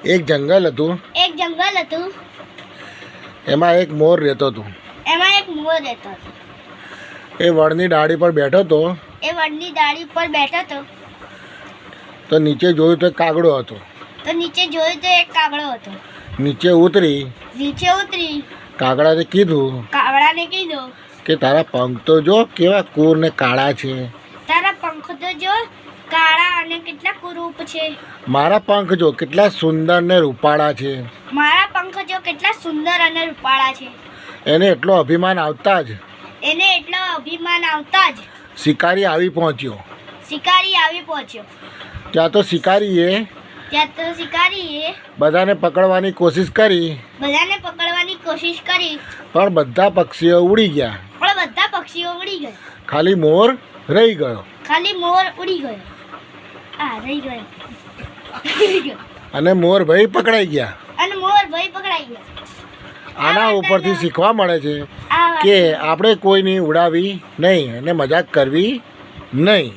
એક જંગલ હતું. એમાં એક મોર રહેતો હતો. એ વડની ડાળી પર બેઠો હતો. તો નીચે જોયું તો એક કાગડો હતો. નીચે ઉતરી કાગડાને કીધું કે તારા પંખ તો જો કેવા કુર ને કાળા છે. મારા પંખ જો કેટલા સુંદર ને રૂપાળા છે. એને એટલો અભિમાન આવતા જ શિકારી આવી પહોંચ્યો. ત્યાં તો શિકારીએ બધાને પકડવાની કોશિશ કરી પણ બધા પક્ષીઓ ઉડી ગયા. ખાલી મોર રહી ગયો. અને મોર ભાઈ પકડાઈ ગયા. આના ઉપરથી શીખવા મળે છે કે આપણે કોઈની ઉડાવી નહીં અને મજાક કરવી નહીં.